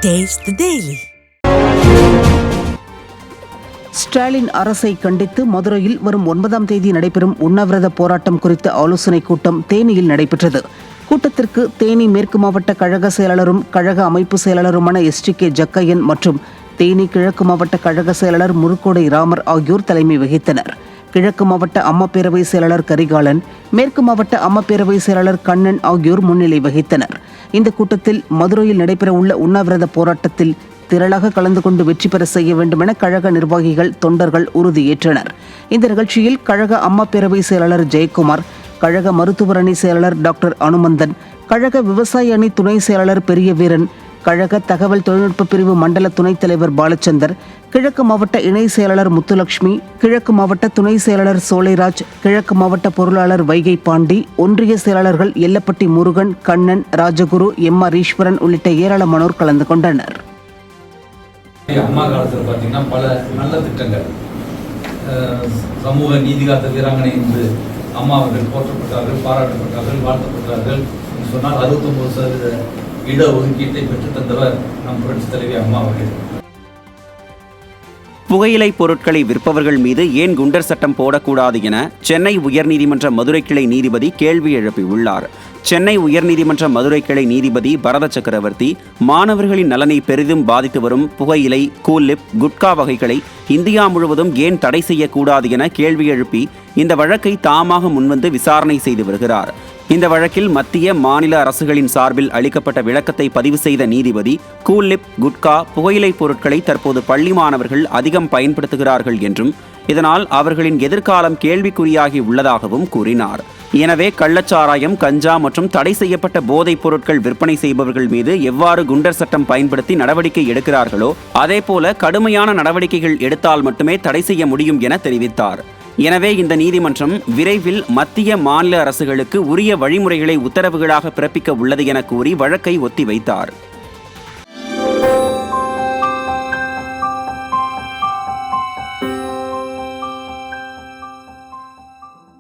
Taste the Daily. Stalin அரசை கண்டித்து மதுரையில் வரும் 9ஆம் தேதி நடைபெறும் உண்ணாவிரத போராட்டம் குறித்த ஆலோசனைக் கூட்டம் தேனியில் நடைபெற்றது. கூட்டத்திற்கு தேனி மேற்கு மாவட்ட கழக செயலாளரும் கழக அமைப்பு செயலாளருமான STK ஜக்கையன் மற்றும் தேனி கிழக்கு மாவட்ட கழக செயலாளர் முருக்கோடை ராமர் ஆகியோர் தலைமை வகித்தனர். கிழக்கு மாவட்ட அம்மா பேரவை செயலாளர் கரிகாலன், மேற்கு மாவட்ட அம்மா பேரவை செயலாளர் கண்ணன் ஆகியோர் முன்னிலை வகித்தனர். இந்த கூட்டத்தில் மதுரையில் நடைபெறவுள்ள உண்ணாவிரத போராட்டத்தில் திரளாக கலந்து கொண்டு வெற்றி பெற செய்ய வேண்டும் என கழக நிர்வாகிகள், தொண்டர்கள் உறுதியேற்றனர். இந்த நிகழ்ச்சியில் கழக அம்மா பேரவை செயலாளர் ஜெயக்குமார், கழக மருத்துவர் அணி செயலாளர் டாக்டர் அனுமந்தன், கழக விவசாய அணி துணை செயலாளர் பெரிய வீரன், கழக தகவல் தொழில்நுட்ப பிரிவு மண்டல துணைத் தலைவர் பாலச்சந்தர், கிழக்கு மாவட்ட இணை செயலாளர் முத்துலட்சுமி, கிழக்கு மாவட்ட துணை செயலாளர் சோலைராஜ், கிழக்கு மாவட்ட பொருளாளர் வைகை பாண்டி, ஒன்றிய செயலாளர்கள் எல்லப்பட்டி முருகன், கண்ணன், ராஜகுரு, MR ஈஸ்வரன் உள்ளிட்ட ஏராளமானோர் கலந்து கொண்டனர். அம்மா காலத்தில் பார்த்தீங்கன்னா பல நல்ல திட்டங்கள், சமூக நீதி காத்த வீராங்கனை என்று அம்மா அவர்கள் போற்றப்பட்டார்கள், பாராட்டப்பட்டார்கள், வாழ்த்தப்பட்டார்கள். சொன்னால் 69% இட ஒதுக்கீட்டை பெற்றுத்தந்தவர் நம் புரட்சி தலைவி அம்மா அவர்கள். புகையிலை பொருட்களை விற்பவர்கள் மீது ஏன் குண்டர் சட்டம் போடக்கூடாது என சென்னை உயர்நீதிமன்ற மதுரை கிளை நீதிபதி கேள்வி எழுப்பியுள்ளார். சென்னை உயர்நீதிமன்ற மதுரை கிளை நீதிபதி பரத சக்கரவர்த்தி மாணவர்களின் நலனை பெரிதும் பாதித்து வரும் புகையிலை, கூல்லிப், குட்கா வகைகளை இந்தியா முழுவதும் ஏன் தடை செய்யக்கூடாது என கேள்வி எழுப்பி இந்த வழக்கை தாமாக முன்வந்து விசாரணை செய்து வருகிறார். இந்த வழக்கில் மத்திய, மாநில அரசுகளின் சார்பில் அளிக்கப்பட்ட விளக்கத்தை பதிவு செய்த நீதிபதி, கூல்லிப், குட்கா, புகையிலை பொருட்களை தற்போது பள்ளி மாணவர்கள் அதிகம் பயன்படுத்துகிறார்கள் என்றும் இதனால் அவர்களின் எதிர்காலம் கேள்விக்குறியாகி உள்ளதாகவும் கூறினார். எனவே கள்ளச்சாராயம், கஞ்சா மற்றும் தடை செய்யப்பட்ட போதைப் பொருட்கள் விற்பனை செய்பவர்கள் மீது எவ்வாறு குண்டர் சட்டம் பயன்படுத்தி நடவடிக்கை எடுக்கிறார்களோ அதேபோல கடுமையான நடவடிக்கைகள் எடுத்தால் மட்டுமே தடை செய்ய முடியும் என தெரிவித்தார். எனவே இந்த நீதிமன்றம் விரைவில் மத்திய, மாநில அரசுகளுக்கு உரிய வழிமுறைகளை உத்தரவுகளாக பிறப்பிக்க உள்ளது என கூறி வழக்கை ஒத்திவைத்தார்.